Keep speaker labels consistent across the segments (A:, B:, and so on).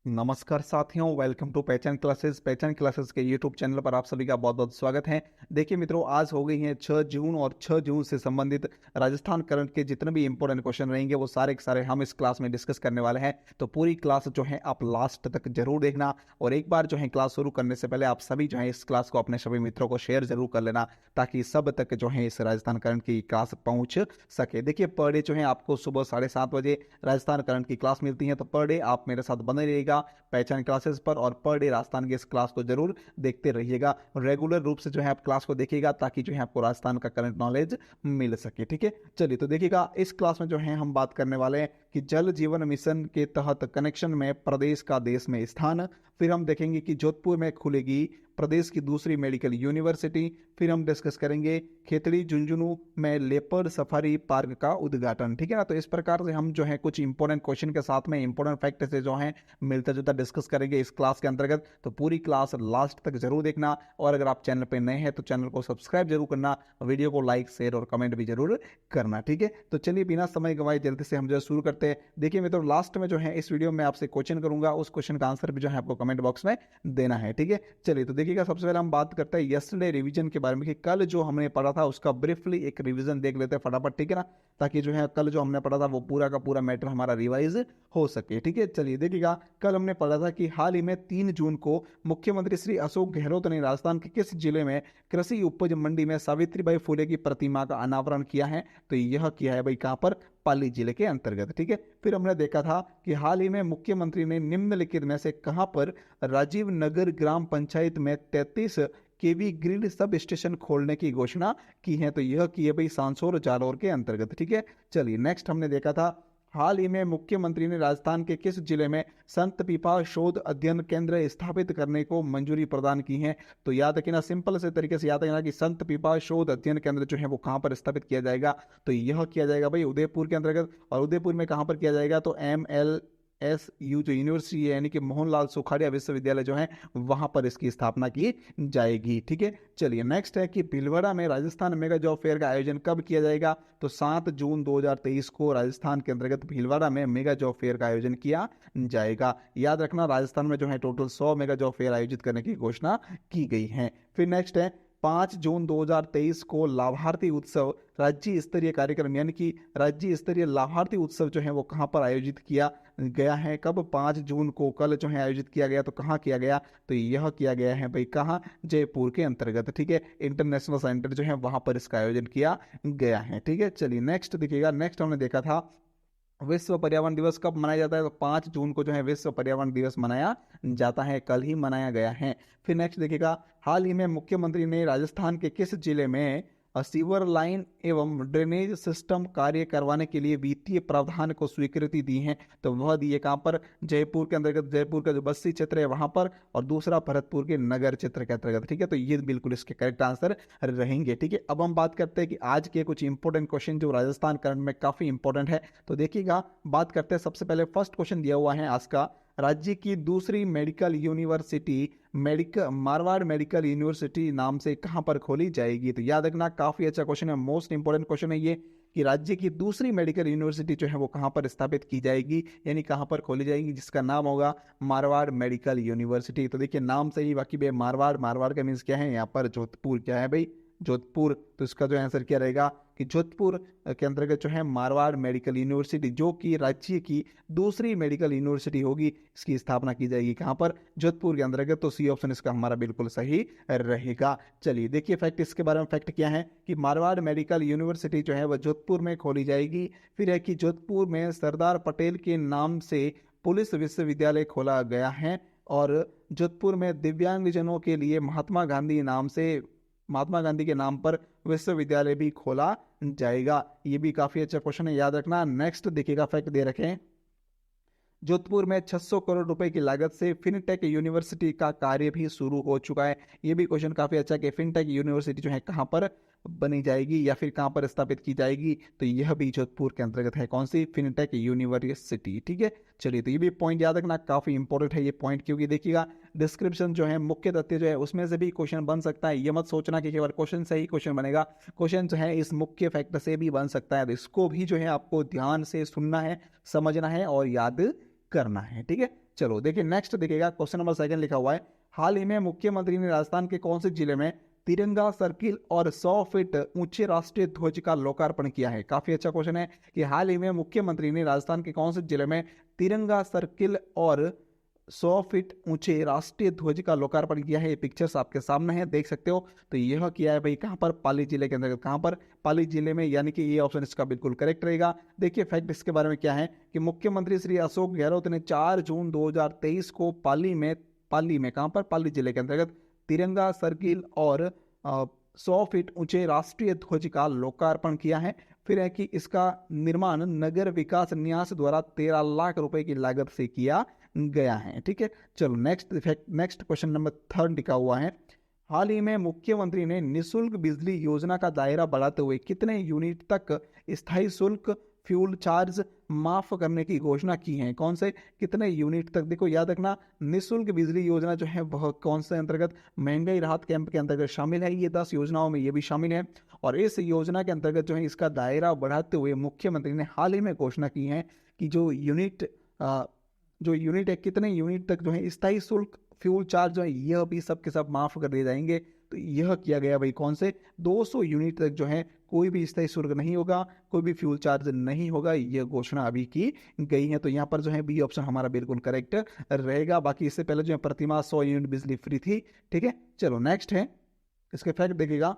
A: नमस्कार साथियों, welcome to पहचान क्लासेस। पहचान क्लासेस के यूट्यूब चैनल पर आप सभी का बहुत बहुत स्वागत है। देखिए मित्रों, आज हो गई है 6 जून और 6 जून से संबंधित राजस्थान करंट के जितने भी इंपॉर्टेंट क्वेश्चन रहेंगे वो सारे के सारे हम इस क्लास में डिस्कस करने वाले हैं। तो पूरी क्लास जो है आप लास्ट तक जरूर देखना, और एक बार जो है क्लास शुरू करने से पहले आप सभी जो है इस क्लास को अपने सभी मित्रों को शेयर जरूर कर लेना, ताकि सब तक जो है इस राजस्थान करंट की क्लास पहुंच सके। देखिए पर डे जो है आपको सुबह 7:30 बजे राजस्थान करंट की क्लास मिलती है, तो पर डे आप मेरे साथ बने रहिएगा पहचान क्लासेस पर, और पर डे राजस्थान की इस क्लास को जरूर देखते रहिएगा। रेगुलर रूप से जो है आप क्लास को देखिएगा, ताकि जो है आपको राजस्थान का करंट नॉलेज मिल सके। ठीक है, चलिए तो देखिएगा, इस क्लास में जो है हम बात करने वाले हैं कि जल जीवन मिशन के तहत कनेक्शन में प्रदेश का देश में स्थान। फिर हम देखेंगे कि जोधपुर में खुलेगी प्रदेश की दूसरी मेडिकल यूनिवर्सिटी। फिर हम डिस्कस करेंगे खेतड़ी झुंझुनू में लेपर्ड सफारी पार्क का उद्घाटन। ठीक है ना, तो इस प्रकार से हम जो है कुछ इंपॉर्टेंट क्वेश्चन के साथ में इंपॉर्टेंट फैक्ट से जो है मिलता जुलता डिस्कस करेंगे इस क्लास के अंतर्गत। तो पूरी क्लास लास्ट तक जरूर देखना, और अगर आप चैनल पे नए हैं तो चैनल को सब्सक्राइब जरूर करना, वीडियो को लाइक शेयर और कमेंट भी जरूर करना। ठीक है, तो चलिए बिना समय गंवाए जल्दी से हम जो शुरू करते हैं। देखिए मित्रों, लास्ट में जो है इस वीडियो में आपसे क्वेश्चन करूंगा, उस क्वेश्चन का आंसर भी जो है आपको कमेंट बॉक्स में देना है। ठीक है, चलिए तो देखिएगा, सबसे पहले हम बात करते हैं यस्टरडे रिवीजन के बारे में, कि कल जो हमने पढ़ा था उसका ब्रीफली एक रिवीजन देख लेते हैं फटाफट। ठीक है ना, ताकि जो है कल जो हमने पढ़ा था वो पूरा का पूरा मैटर हमारा रिवाइज हो सके। ठीक है, चलिए देखिएगा, कल हमने पढ़ा था कि हाल ही में 3 जून को मुख्यमंत्री श्री अशोक गहलोत ने राजस्थान के किस जिले में कृषि उपज मंडी में सावित्रीबाई फुले की प्रतिमा का अनावरण किया है? तो यह किया है भाई कहां पर? पाली जिले के अंतर्गत। ठीक है, फिर हमने देखा था कि हाल ही में मुख्यमंत्री ने निम्नलिखित में से कहां पर राजीव नगर ग्राम पंचायत में 33 केवी ग्रिड सब स्टेशन खोलने की घोषणा की है? तो यह की है भाई सांसोर जालौर के अंतर्गत। ठीक है, चलिए नेक्स्ट हमने देखा था हाल ही में मुख्यमंत्री ने राजस्थान के किस जिले में संत पीपा शोध अध्ययन केंद्र स्थापित करने को मंजूरी प्रदान की है? तो याद रखना, सिंपल से तरीके से याद रखना कि संत पीपा शोध अध्ययन केंद्र जो है वो कहां पर स्थापित किया जाएगा? तो यह किया जाएगा भाई उदयपुर के अंतर्गत। और उदयपुर में कहां पर किया जाएगा? तो MLSU जो यूनिवर्सिटी है, यानी कि मोहनलाल सुखाड़िया विश्वविद्यालय जो है वहां पर इसकी स्थापना की जाएगी। ठीक है, चलिए नेक्स्ट है कि भीलवाड़ा में राजस्थान मेगा जॉब फेयर का आयोजन कब किया जाएगा? तो 7 जून 2023 को राजस्थान के अंतर्गत भीलवाड़ा में मेगा जॉब फेयर का आयोजन किया जाएगा। याद रखना, राजस्थान में जो है टोटल 100 मेगा जॉब फेयर आयोजित करने की घोषणा की गई है। फिर नेक्स्ट है 5 जून 2023 को लाभार्थी उत्सव राज्य स्तरीय कार्यक्रम, यानी कि राज्य स्तरीय लाभार्थी उत्सव जो है वो कहां पर आयोजित किया गया है? कब? 5 जून को, कल जो है आयोजित किया गया। तो कहां किया गया? तो यह किया गया है भाई कहां? जयपुर के अंतर्गत। ठीक है, इंटरनेशनल सेंटर जो है वहां पर इसका आयोजन किया गया है। ठीक है, चलिए नेक्स्ट देखिएगा, नेक्स्ट हमने देखा था विश्व पर्यावरण दिवस कब मनाया जाता है? तो 5 जून को जो है विश्व पर्यावरण दिवस मनाया जाता है, कल ही मनाया गया है। फिर नेक्स्ट देखिएगा, हाल ही में मुख्यमंत्री ने राजस्थान के किस जिले में सीवर लाइन एवं ड्रेनेज सिस्टम कार्य करवाने के लिए वित्तीय प्रावधान को स्वीकृति दी है? तो वह दी है कहां पर? जयपुर के अंतर्गत, जयपुर का जो बस्ती क्षेत्र है वहां पर, और दूसरा भरतपुर के नगर क्षेत्र के अंतर्गत। ठीक है, तो ये बिल्कुल इसके करेक्ट आंसर रहेंगे। ठीक है, अब हम बात करते हैं कि आज के कुछ इंपॉर्टेंट क्वेश्चन जो राजस्थान करंट में काफी इंपॉर्टेंट है। तो देखिएगा, बात करते हैं, सबसे पहले फर्स्ट क्वेश्चन दिया हुआ है आज का, राज्य की दूसरी medical university Marwar medical university नाम से कहां पर खोली जाएगी? तो याद रखना, काफी अच्छा क्वेश्चन है, मोस्ट इंपोर्टेंट क्वेश्चन है ये, कि राज्य की दूसरी मेडिकल यूनिवर्सिटी जो है वो कहां पर स्थापित की जाएगी, यानी कहां पर खोली जाएगी, जिसका नाम होगा मारवाड़ मेडिकल यूनिवर्सिटी। तो देखिए नाम से ही बाकी भाई मारवाड़, मारवाड़ का मीन्स क्या है यहाँ पर? जोधपुर। क्या है भाई? जोधपुर। तो इसका जो आंसर क्या रहेगा कि जोधपुर के अंतर्गत जो है मारवाड़ मेडिकल यूनिवर्सिटी, जो कि राज्य की दूसरी मेडिकल यूनिवर्सिटी होगी, इसकी स्थापना की जाएगी कहां पर? जोधपुर के अंतर्गत। तो सी ऑप्शन इसका हमारा बिल्कुल सही रहेगा। चलिए देखिए फैक्ट इसके बारे में, फैक्ट क्या है कि मारवाड़ मेडिकल यूनिवर्सिटी जो है वह जोधपुर में खोली जाएगी। फिर है कि जोधपुर में सरदार पटेल के नाम से पुलिस विश्वविद्यालय खोला गया है, और जोधपुर में दिव्यांगजनों के लिए महात्मा गांधी के नाम पर विश्वविद्यालय भी खोला जाएगा। ये भी काफी अच्छा क्वेश्चन है, याद रखना। नेक्स्ट देखिएगा, फैक्ट दे रखें, जोधपुर में 600 करोड़ रुपए की लागत से फिनटेक यूनिवर्सिटी का कार्य भी शुरू हो चुका है। ये भी क्वेश्चन काफी अच्छा कि फिनटेक यूनिवर्सिटी जो है कहां पर बनी जाएगी या फिर कहां पर स्थापित की जाएगी? तो यह भी जोधपुर के अंतर्गत है। कौन सी? Fintech university. ठीक है, चलिए तो ये भी पॉइंट याद रखना, काफी इंपॉर्टेंट है ये पॉइंट, क्योंकि देखिएगा डिस्क्रिप्शन जो है, मुख्य तथ्य जो है, उसमें से भी क्वेश्चन बन सकता है। ये मत सोचना कि केवल क्वेश्चन से ही क्वेश्चन बनेगा, क्वेश्चन जो है इस मुख्य फैक्टर से भी बन सकता है। तो इसको भी जो है आपको ध्यान से सुनना है, समझना है और याद करना है। ठीक है, चलो देखिए नेक्स्ट देखिएगा, क्वेश्चन नंबर सेकंड लिखा हुआ है, हाल ही में मुख्यमंत्री ने राजस्थान के कौन से जिले में तिरंगा सर्किल और 100 फीट ऊंचे राष्ट्रीय ध्वज का लोकार्पण किया है। काफी अच्छा क्वेश्चन है कि हाल ही में मुख्यमंत्री ने राजस्थान के कौन से जिले में तिरंगा सर्किल और 100 फीट ऊंचे राष्ट्रीय ध्वज का लोकार्पण किया है। ये पिक्चर्स आपके सामने है, देख सकते हो। तो यह किया है भाई कहां पर, पाली जिले के अंतर्गत। कहां पर, पाली जिले में, यानी कि ये ऑप्शन इसका बिल्कुल करेक्ट रहेगा। देखिए फैक्ट इसके बारे में क्या है कि मुख्यमंत्री श्री अशोक गहलोत ने 4 जून 2023 को पाली में कहां पर, पाली जिले के अंतर्गत तिरंगा सर्किल और 100 फीट ऊंचे राष्ट्रीय ध्वज का लोकार्पण किया है। फिर है कि इसका निर्माण नगर विकास न्यास द्वारा 13 लाख रुपए की लागत से किया गया है। ठीक है, चलो नेक्स्ट क्वेश्चन नंबर थर्ड लिखा हुआ है, हाल ही में मुख्यमंत्री ने निशुल्क बिजली योजना का दायरा बढ़ाते हुए कितने यूनिट तक स्थायी शुल्क फ्यूल चार्ज माफ करने की घोषणा की है। कौन से, कितने यूनिट तक, देखो याद रखना निशुल्क बिजली योजना जो है वह कौन से अंतर्गत, महंगाई राहत कैंप के अंतर्गत शामिल है। ये 10 योजनाओं में ये भी शामिल है और इस योजना के अंतर्गत जो है इसका दायरा बढ़ाते हुए मुख्यमंत्री ने हाल ही में घोषणा की है कि जो यूनिट है, कितने यूनिट तक जो है स्थायी शुल्क फ्यूल चार्ज जो है यह भी सब के सब माफ कर दिए जाएंगे। तो यह किया गया भाई कौन से, 200 यूनिट तक जो है कोई भी स्थायी शुल्क नहीं होगा, कोई भी फ्यूल चार्ज नहीं होगा, यह घोषणा अभी की गई है। तो यहाँ पर जो है बी ऑप्शन हमारा बिल्कुल करेक्ट रहेगा। बाकी इससे पहले जो है प्रतिमाह 100 यूनिट बिजली फ्री थी। ठीक है, चलो नेक्स्ट है, इसके फैक्ट देखिएगा,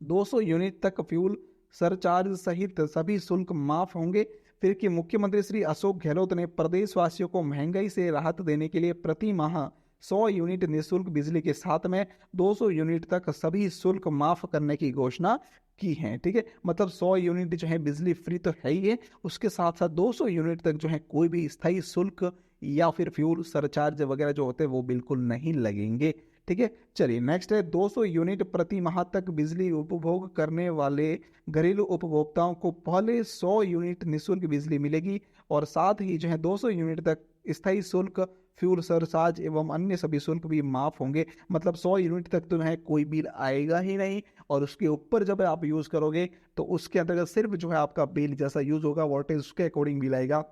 A: 200 यूनिट तक फ्यूल सरचार्ज सहित सभी शुल्क माफ होंगे। फिर कि मुख्यमंत्री श्री अशोक गहलोत ने प्रदेशवासियों को महंगाई से राहत देने के लिए प्रति माह 100 यूनिट निःशुल्क बिजली के साथ में 200 यूनिट तक सभी शुल्क माफ करने की घोषणा की है। ठीक है, मतलब 100 यूनिट जो है बिजली फ्री तो है ही है, उसके साथ साथ 200 यूनिट तक जो है कोई भी स्थायी शुल्क या फिर फ्यूल सरचार्ज वगैरह जो होते हैं वो बिल्कुल नहीं लगेंगे। ठीक है, चलिए नेक्स्ट है, 200 यूनिट प्रति माह तक बिजली उपभोग करने वाले घरेलू उपभोक्ताओं को पहले 100 यूनिट निःशुल्क बिजली मिलेगी और साथ ही जो है 200 यूनिट तक स्थायी शुल्क फ्यूल सरचार्ज एवं अन्य सभी शुल्क भी माफ होंगे। मतलब 100 यूनिट तक तो है कोई बिल आएगा ही नहीं और उसके ऊपर जब आप यूज करोगे तो उसके अंतर्गत सिर्फ जो है आपका बिल जैसा यूज होगा वोल्टेज उसके अकॉर्डिंग बिल आएगा।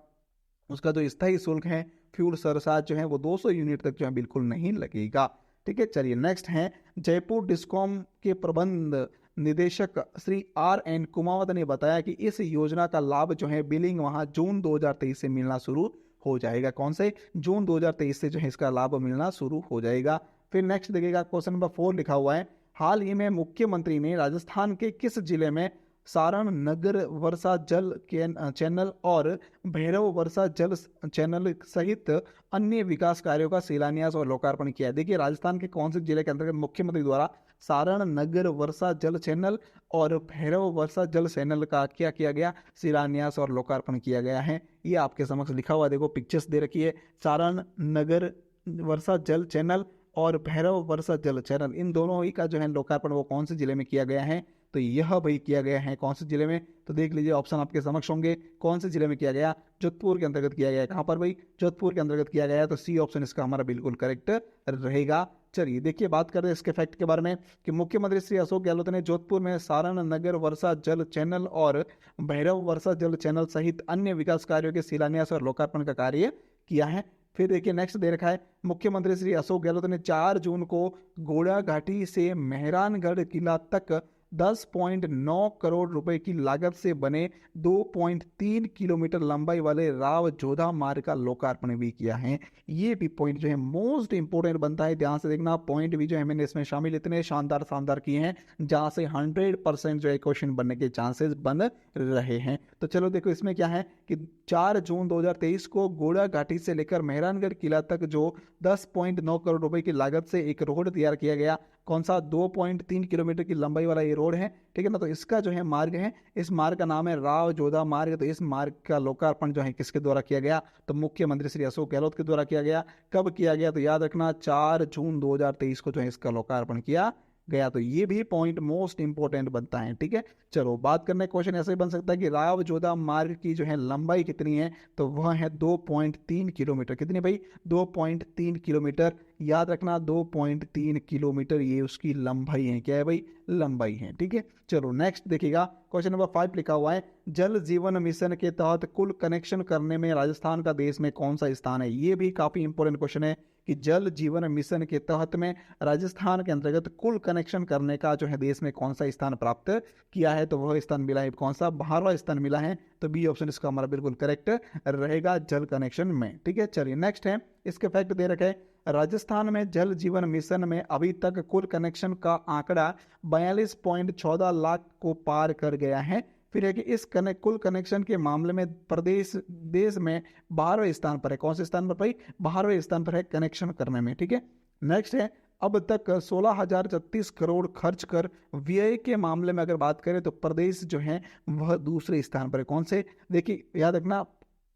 A: उसका जो स्थायी शुल्क है फ्यूल सरचार्ज जो है वो 200 यूनिट तक जो है बिल्कुल नहीं लगेगा। ठीक है, चलिए नेक्स्ट है, जयपुर डिस्कॉम के प्रबंध निदेशक श्री RN कुमावत ने बताया कि इस योजना का लाभ जो है बिलिंग वहां जून 2023 से मिलना शुरू हो जाएगा। कौन से, जून 2023 से जो है इसका लाभ मिलना शुरू हो जाएगा। फिर नेक्स्ट देखिएगा, क्वेश्चन नंबर 4 लिखा हुआ है, हाल ही में मुख्यमंत्री ने राजस्थान के किस जिले में सारण नगर वर्षा जल चैनल और भैरव वर्षा जल चैनल सहित अन्य विकास कार्यों का शिलान्यास और लोकार्पण किया है। देखिए राजस्थान के कौन से जिले के अंतर्गत मुख्यमंत्री द्वारा सारण नगर वर्षा जल चैनल और भैरव वर्षा जल चैनल का क्या किया गया, शिलान्यास और लोकार्पण किया गया है। ये आपके समक्ष लिखा हुआ, देखो पिक्चर्स दे रखी है, सारण नगर वर्षा जल चैनल और भैरव वर्षा जल चैनल, इन दोनों ही का जो है लोकार्पण वो कौन से जिले में किया गया है। तो यह भाई किया गया है कौन से जिले में, तो देख लीजिए ऑप्शन आपके समक्ष होंगे, कौन से जिले में किया गया, जोधपुर के अंतर्गत किया गया है। कहां पर भाई, जोधपुर के अंतर्गत किया गया है। तो सी ऑप्शन इसका हमारा बिल्कुल करेक्ट रहेगा। चलिए देखिए बात कर रहे हैं इसके फैक्ट के बारे में कि मुख्यमंत्री श्री अशोक गहलोत ने जोधपुर में सारण नगर वर्षा जल चैनल और भैरव वर्षा जल चैनल सहित अन्य विकास कार्यों के शिलान्यास और लोकार्पण का कार्य किया है। फिर देखिए नेक्स्ट दे रखा है, मुख्यमंत्री श्री अशोक गहलोत ने 4 जून को घोड़ा घाटी से मेहरानगढ़ किला तक 10.9 करोड़ रुपए की लागत से बने 2.3 किलोमीटर लंबाई वाले राव जोधा मार्ग का लोकार्पण भी किया है। ये भी पॉइंट जो है मोस्ट इंपोर्टेंट बनता है, ध्यान से देखना। पॉइंट भी जो है मैंने इसमें शामिल इतने शानदार किए हैं जहां से 100% जो है क्वेश्चन बनने के चांसेस बन रहे हैं। तो चलो देखो इसमें क्या है कि 4 जून 2023 को घोड़ा घाटी से लेकर मेहरानगढ़ किला तक जो 10.9 करोड़ रुपए की लागत से एक रोड तैयार किया गया, कौन सा, 2.3 किलोमीटर की लंबाई वाला ये रोड है। ठीक है ना, तो इसका जो है मार्ग है, इस मार्ग का नाम है राव जोधा मार्ग। तो इस मार्ग का लोकार्पण जो है किसके द्वारा किया गया, तो मुख्यमंत्री श्री अशोक गहलोत के द्वारा किया गया। कब किया गया, तो याद रखना 4 जून 2023 को जो है इसका लोकार्पण किया गया। तो ये भी पॉइंट मोस्ट इंपोर्टेंट बनता है। ठीक है, चलो बात करने क्वेश्चन ऐसे ही बन सकता है कि राव जोधा मार्ग की जो है लंबाई कितनी है, तो वह है 2.3 किलोमीटर। कितनी भाई, 2.3 किलोमीटर। याद रखना 2.3 किलोमीटर ये उसकी लंबाई है। क्या है भाई? लंबाई है। ठीक है, चलो नेक्स्ट देखिएगा, क्वेश्चन नंबर 5 लिखा हुआ है, जल जीवन मिशन के तहत कुल कनेक्शन करने में राजस्थान का देश में कौन सा स्थान है? ये भी काफी इंपॉर्टेंट क्वेश्चन है कि जल जीवन मिशन के तहत में राजस्थान के अंतर्गत कुल कनेक्शन करने का जो है देश में कौन सा स्थान प्राप्त किया है? तो वह स्थान मिला है कौन सा? 12वां स्थान मिला है। तो बी ऑप्शन इसका हमारा बिल्कुल करेक्ट रहेगा जल कनेक्शन में। ठीक है, चलिए नेक्स्ट है, इसके फैक्ट दे रखे, राजस्थान में जल जीवन मिशन में अभी तक कुल कनेक्शन का आंकड़ा 42.14 लाख को पार कर गया है। फिर है कि इस कुल कनेक्शन के मामले में प्रदेश देश में 12वें स्थान पर है। कौन से स्थान पर भाई? 12वें स्थान पर है कनेक्शन करने में। ठीक है, नेक्स्ट है, अब तक 16,036 करोड़ खर्च कर व्यय के मामले में अगर बात करें तो प्रदेश जो है वह दूसरे स्थान पर है। कौन से? देखिए याद रखना,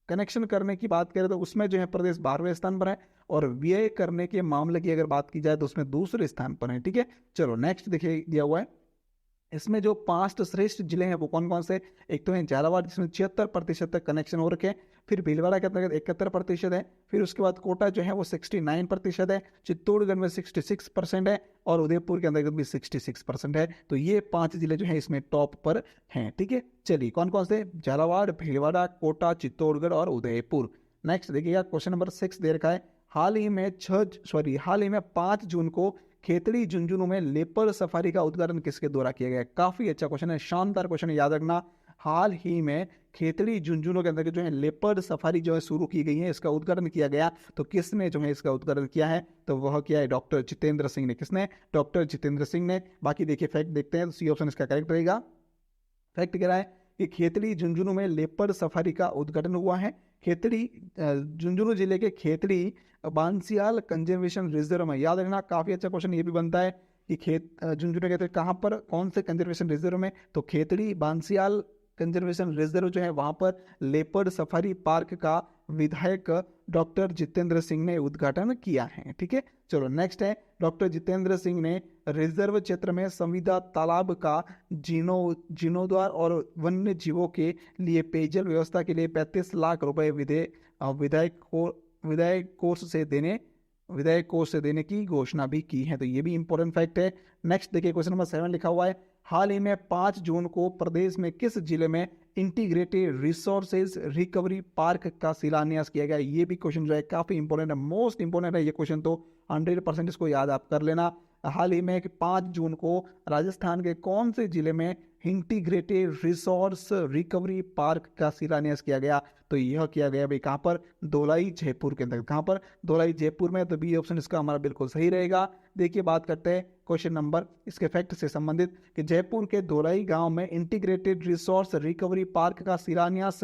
A: कनेक्शन करने की बात करें तो उसमें जो है प्रदेश 12वें स्थान पर है, और व्यय करने के मामले की अगर बात की जाए तो उसमें दूसरे स्थान पर है। ठीक है, चलो नेक्स्ट देखिए दिया हुआ है, इसमें जो 5 श्रेष्ठ जिले हैं वो कौन कौन से? एक तो है झालावाड़ जिसमें 76% तक कनेक्शन हो रखे हैं, फिर भीलवाड़ा के अंतर्गत 71% है, फिर उसके बाद कोटा जो है वो 69% है, चित्तौड़गढ़ में 66% है, और उदयपुर के अंतर्गत भी 66% है। तो ये 5 जिले जो है इसमें टॉप पर हैं। ठीक है, चलिए कौन कौन से? झालावाड़, भीलवाड़ा, कोटा, चित्तौड़गढ़ और उदयपुर। नेक्स्ट देखिएगा, क्वेश्चन नंबर 6 दे रखा है, हाल ही में 5 जून को खेतड़ी झुंझुनू में लेपर्ड सफारी का उद्घाटन किसके द्वारा किया गया? काफी अच्छा क्वेश्चन है, शानदार क्वेश्चन है, याद रखना। हाल ही में खेतड़ी झुंझुनू के अंदर जो है लेपर्ड सफारी जो है शुरू की गई है, इसका उद्घाटन किया गया। तो किसने जो है इसका उद्घाटन किया है? तो वह किया है डॉक्टर जितेंद्र सिंह ने। किसने? डॉक्टर जितेंद्र सिंह ने। बाकी देखिए फैक्ट देखते हैं, तो सी ऑप्शन इसका करेक्ट रहेगा। फैक्ट कह रहा है कि खेतड़ी झुंझुनू में लेपर्ड सफारी का उद्घाटन हुआ है। खेतड़ी झुंझुनू जिले के खेतड़ी बांसियाल कंजर्वेशन रिजर्व में, याद रखना काफी अच्छा क्वेश्चन ये भी बनता है कि झुंझुनू कहते हैं कहाँ पर, कौन से कंजर्वेशन रिजर्व में? तो खेतड़ी बांसियाल कंजर्वेशन रिजर्व जो है वहां पर लेपर्ड सफारी पार्क का विधायक डॉक्टर जितेंद्र सिंह ने उद्घाटन किया है। ठीक है, चलो नेक्स्ट है, डॉक्टर जितेंद्र सिंह ने रिजर्व क्षेत्र में संविदा तालाब का जीर्णोद्धार और वन्य जीवों के लिए पेयजल व्यवस्था के लिए 35 लाख रुपए विधायक कोष से देने की घोषणा भी की है। तो ये भी इंपॉर्टेंट फैक्ट है। नेक्स्ट देखिए, क्वेश्चन नंबर 7 लिखा हुआ है, हाल ही में 5 जून को प्रदेश में किस जिले में इंटीग्रेटेड रिसोर्सेज रिकवरी पार्क का शिलान्यास किया गया? ये भी क्वेश्चन जो है काफी इंपॉर्टेंट है, मोस्ट इंपॉर्टेंट है ये क्वेश्चन, तो 100% इसको याद आप कर लेना। हाल ही में 5 जून को राजस्थान के कौन से जिले में इंटीग्रेटेड रिसोर्स रिकवरी पार्क का शिलान्यास किया गया? तो यह किया गया भाई कहाँ पर? धोलाई जयपुर के अंदर। कहाँ पर? धोलाई जयपुर में। तो बी ऑप्शन इसका हमारा बिल्कुल सही रहेगा। देखिए बात करते हैं क्वेश्चन नंबर इसके फैक्ट से संबंधित कि जयपुर के धोलाई गांव में इंटीग्रेटेड रिसोर्स रिकवरी पार्क का शिलान्यास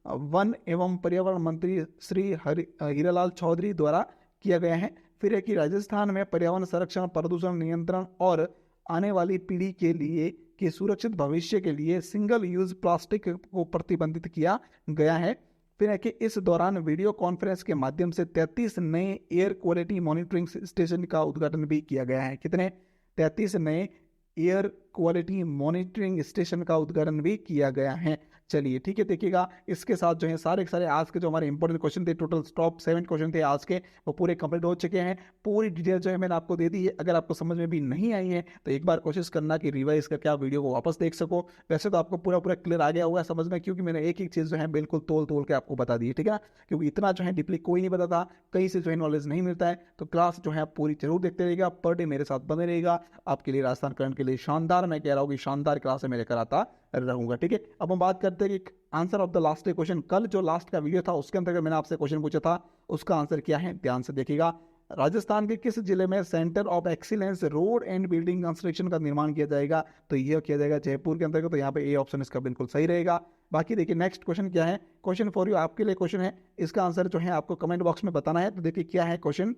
A: वन एवं पर्यावरण मंत्री श्री हीरालाल चौधरी द्वारा किया गया है। फिर है कि राजस्थान में पर्यावरण संरक्षण, प्रदूषण नियंत्रण और आने वाली पीढ़ी के लिए कि सुरक्षित भविष्य के लिए सिंगल यूज प्लास्टिक को प्रतिबंधित किया गया है। फिर है कि इस दौरान वीडियो कॉन्फ्रेंस के माध्यम से 33 नए एयर क्वालिटी मॉनिटरिंग स्टेशन का उद्घाटन भी किया गया है। कितने? 33 नए एयर क्वालिटी मॉनिटरिंग स्टेशन का उद्घाटन भी किया गया है। चलिए ठीक है, देखिएगा इसके साथ जो है सारे के सारे आज के जो हमारे इंपॉर्टेंट क्वेश्चन थे, टोटल टॉप 7 क्वेश्चन थे आज के, वो पूरे कंप्लीट हो चुके हैं। पूरी डिटेल जो है मैंने आपको दे दी है। अगर आपको समझ में भी नहीं आई है तो एक बार कोशिश करना कि रिवाइज करके आप वीडियो को वापस देख सको। वैसे तो आपको पूरा पूरा क्लियर आ गया होगा समझ में, क्योंकि मैंने एक एक चीज़ जो है बिल्कुल तोल के आपको बता दी है। ठीक है ना, क्योंकि इतना जो है डीपली कोई नहीं बताता, कहीं से जो है नॉलेज नहीं मिलता है। तो क्लास जो है आप पूरी जरूर देखते रहिएगा, पर डे मेरे साथ बने रहेगा। आपके लिए राजस्थान करंट के लिए शानदार, मैं कह रहा हूँ कि शानदार क्लास है, मैं लेकर आता रहूंगा। ठीक है, अब हम बात करते हैं कि answer of the last day question. कल जो लास्ट का वीडियो था उसके अंतर्गत मैंने आपसे क्वेश्चन पूछा था, उसका आंसर क्या है, ध्यान से देखिएगा। राजस्थान के किस जिले में centre of excellence road and building construction का निर्माण किया जाएगा? तो यह किया जाएगा जयपुर के अंतर्गत। तो यहाँ पे ए ऑप्शन इसका बिल्कुल सही रहेगा। बाकी देखिए नेक्स्ट क्वेश्चन क्या है, क्वेश्चन फॉर यू, आपके लिए क्वेश्चन है, इसका आंसर जो है आपको कमेंट बॉक्स में बताना है। तो देखिए क्या है क्वेश्चन,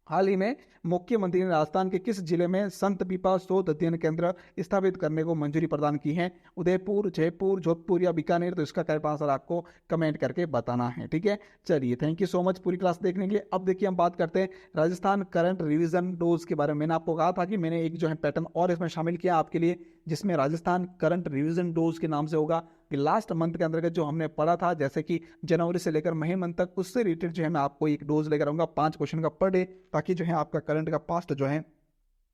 A: हाल ही में मुख्यमंत्री ने राजस्थान के किस जिले में संत पीपा शोध अध्ययन केंद्र स्थापित करने को मंजूरी प्रदान की है? उदयपुर, जयपुर, जोधपुर या बीकानेर? तो इसका करेक्ट आंसर आपको कमेंट करके बताना है। ठीक है, चलिए थैंक यू सो मच पूरी क्लास देखने के लिए। अब देखिए हम बात करते हैं राजस्थान करंट रिवीजन डोज के बारे में। मैंने आपको कहा था कि मैंने एक जो है पैटर्न और इसमें शामिल किया आपके लिए, जिसमें राजस्थान करंट रिवीजन डोज के नाम से होगा। कि लास्ट मंथ के अंतर्गत जो हमने पढ़ा था, जैसे कि जनवरी से लेकर मई मंथ तक, उससे रिलेटेड जो है मैं आपको एक डोज लेकर आऊंगा 5 क्वेश्चन का पर डे, ताकि जो है आपका करंट का पास्ट जो है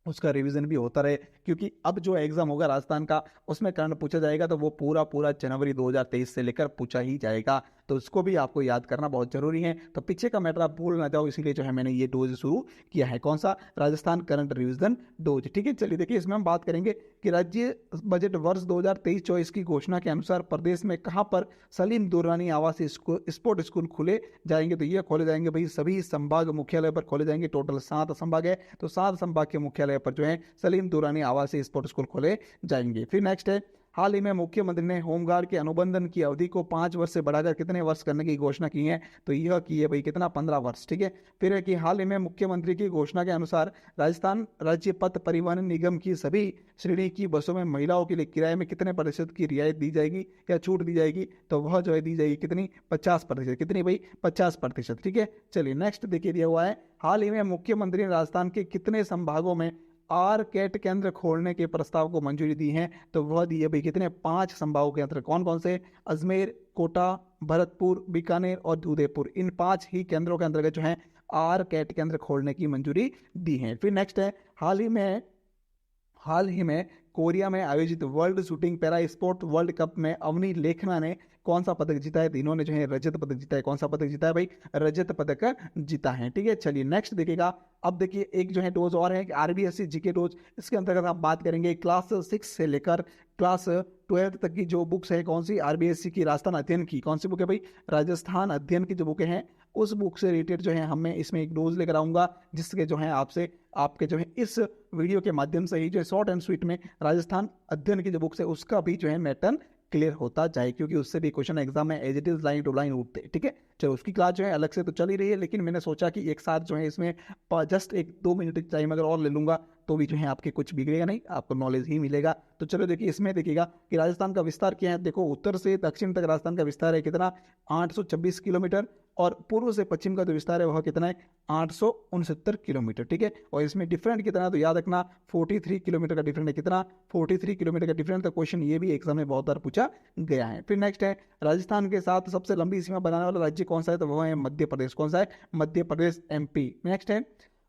A: उसका रिवीजन भी होता रहे। क्योंकि अब जो एग्जाम होगा राजस्थान का, उसमें करंट पूछा जाएगा तो वो पूरा पूरा जनवरी 2023 से लेकर पूछा ही जाएगा, तो उसको भी आपको याद करना बहुत जरूरी है। तो पीछे का मैटर आप भूल ना जाओ, इसीलिए जो है मैंने ये डोज शुरू किया है। कौन सा? Rajasthan current revision dose. ठीक है, चलिए देखिए, इसमें हम बात करेंगे कि राज्य बजट वर्ष 2023-24 की घोषणा के अनुसार प्रदेश में कहां पर सलीम दुर्रानी आवासीय स्पोर्ट स्कूल खुले जाएंगे। तो ये खोले जाएंगे भाई सभी संभाग मुख्यालय पर खोले जाएंगे। टोटल 7 संभाग है, तो 7 संभाग के मुख्यालय पर जो है सलीम दुर्रानी आवासीय स्पोर्ट स्कूल खोले जाएंगे। फिर नेक्स्ट है, हाल ही में मुख्यमंत्री ने होमगार्ड के अनुबंधन की अवधि को 5 वर्ष से बढ़ाकर कितने वर्ष करने की घोषणा की है। तो यह की है भाई कितना? 15 वर्ष। ठीक है, फिर है कि हाल ही में मुख्यमंत्री की घोषणा के अनुसार राजस्थान राज्य पथ परिवहन निगम की सभी श्रेणी की बसों में महिलाओं के लिए किराए में कितने प्रतिशत की रियायत दी जाएगी या छूट दी जाएगी। तो वह जो है दी जाएगी कितनी? 50%। कितनी भाई? 50%। ठीक है, चलिए नेक्स्ट देखिए दिया हुआ है, हाल ही में मुख्यमंत्री ने राजस्थान के कितने संभागों में आर कैट केंद्र खोलने के प्रस्ताव को मंजूरी दी है। तो वह दी है भाई कितने? 5 संभागों के अंतर्गत। कौन कौन से? अजमेर, कोटा, भरतपुर, बीकानेर और उदयपुर। इन 5 ही केंद्रों के अंतर्गत जो है आर कैट केंद्र खोलने की मंजूरी दी है। फिर नेक्स्ट है, हाल ही में कोरिया में आयोजित world shooting para sport world cup में अवनी लेखना ने कौन सा पदक जीता है। तो इन्होंने जो है रजत पदक जीता है। कौन सा पदक जीता है भाई? रजत पदक जीता है। ठीक है, चलिए नेक्स्ट देखिएगा। अब देखिए एक जो है डोज और है, आरबीएससी जीके डोज। इसके अंतर्गत आप बात करेंगे क्लास 6 से लेकर क्लास 12 तक की जो बुक्स है, कौन सी? आरबीएससी की राजस्थान अध्ययन की। कौन सी बुक है भाई? राजस्थान अध्ययन की जो बुकें हैं, उस बुक से रिलेटेड जो है हमें इसमें एक डोज लेकर आऊंगा, जिसके जो है आपसे आपके जो है इस वीडियो के माध्यम से ही जो है शॉर्ट एंड स्वीट में राजस्थान अध्ययन की जो बुक्स है उसका भी जो है मैटर क्लियर होता जाए, क्योंकि उससे भी क्वेश्चन एग्जाम में as it is line to line उठते हैं। ठीक है, चलो उसकी क्लास जो है अलग से तो चल ही रही है, लेकिन मैंने सोचा कि एक साथ जो है इसमें जस्ट 1-2 मिनट टाइम अगर और ले लूंगा तो भी जो है आपके कुछ बिगड़ेगा नहीं, आपको नॉलेज ही मिलेगा। तो चलो देखिए, इसमेमें देखिएगा कि राजस्थान का विस्तार क्या है। देखो, उत्तर से दक्षिण तक राजस्थान का विस्तार है कितना? 826 किलोमीटर। और पूर्व से पश्चिम का जो विस्तार है वह कितना है? 869 किलोमीटर। ठीक है, और इसमें डिफरेंट कितना है तो याद रखना 43 किलोमीटर का डिफरेंट है। कितना? 43 किलोमीटर का डिफरेंट। तो क्वेश्चन ये भी एग्जाम में बहुत बार पूछा गया है। फिर नेक्स्ट है, राजस्थान के साथ सबसे लंबी सीमा बनाने वाला राज्य कौन सा है। तो वह है मध्य प्रदेश। कौन सा है? मध्य प्रदेश, एमपी। नेक्स्ट है,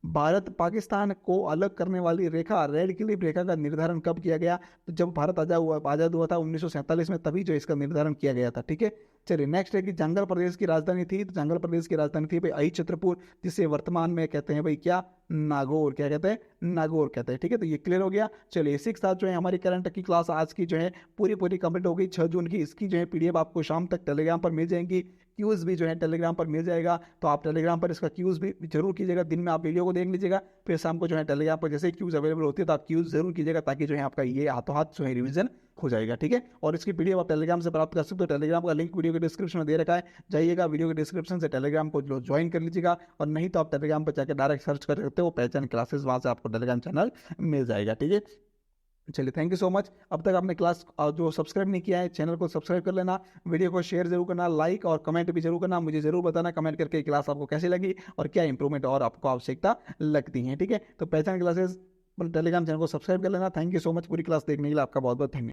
A: भारत पाकिस्तान को अलग करने वाली रेखा रेड क्लिफ रेखा का निर्धारण कब किया गया। तो जब भारत आजाद हुआ था 1947 में, तभी जो इसका निर्धारण किया गया था। ठीक है, चलिए नेक्स्ट है कि जंगल प्रदेश की राजधानी थी। तो जंगल प्रदेश की राजधानी थी भाई आई छत्रपुर, जिसे वर्तमान में कहते हैं भाई क्या? नागौर। क्या कहते हैं? नागौर कहते हैं। ठीक है, तो ये क्लियर हो गया। चलिए इसी के साथ जो है हमारी करंट की क्लास आज की जो है पूरी कंप्लीट हो गई 6 जून की। इसकी जो है पीडीएफ आपको शाम तक टेलीग्राम पर मिल जाएंगी, क्यूज भी जो है टेलीग्राम पर मिल जाएगा। तो आप टेलीग्राम पर इसका क्यूज भी जरूर कीजिएगा। दिन में आप वीडियो को देख लीजिएगा, फिर शाम को जो है टेलीग्राम पर जैसे ही क्यूज अवेलेबल होती है तो आप क्यूज जरूर कीजिएगा, ताकि जो है आपका ये हाथों हाथ जो है रिवीजन हो जाएगा। ठीक है, और इसकी पीडीएफ आप टेलीग्राम से प्राप्त कर सकते हो। टेलीग्राम का लिंक वीडियो के डिस्क्रिप्शन में दे रखा है, जाइएगा वीडियो के डिस्क्रिप्शन से टेलीग्राम को ज्वाइन कर लीजिएगा। और नहीं तो आप टेलीग्राम पर जाकर डायरेक्ट सर्च कर सकते हो पहचान क्लासेस, वहां से आपको टेलीग्राम चैनल मिल जाएगा। ठीक है, चलिए थैंक यू सो मच। अब तक आपने क्लास जो सब्सक्राइब नहीं किया है, चैनल को सब्सक्राइब कर लेना, वीडियो को शेयर जरूर करना, लाइक और कमेंट भी जरूर करना। मुझे जरूर बताना कमेंट करके क्लास आपको कैसी लगी और क्या इंप्रूवमेंट और आपको आवश्यकता लगती है। ठीक है, तो पहचान क्लासेस टेलीग्राम चैनल को सब्सक्राइब कर लेना। थैंक यू सो मच पूरी क्लास देखने के लिए, आपका बहुत बहुत धन्यवाद।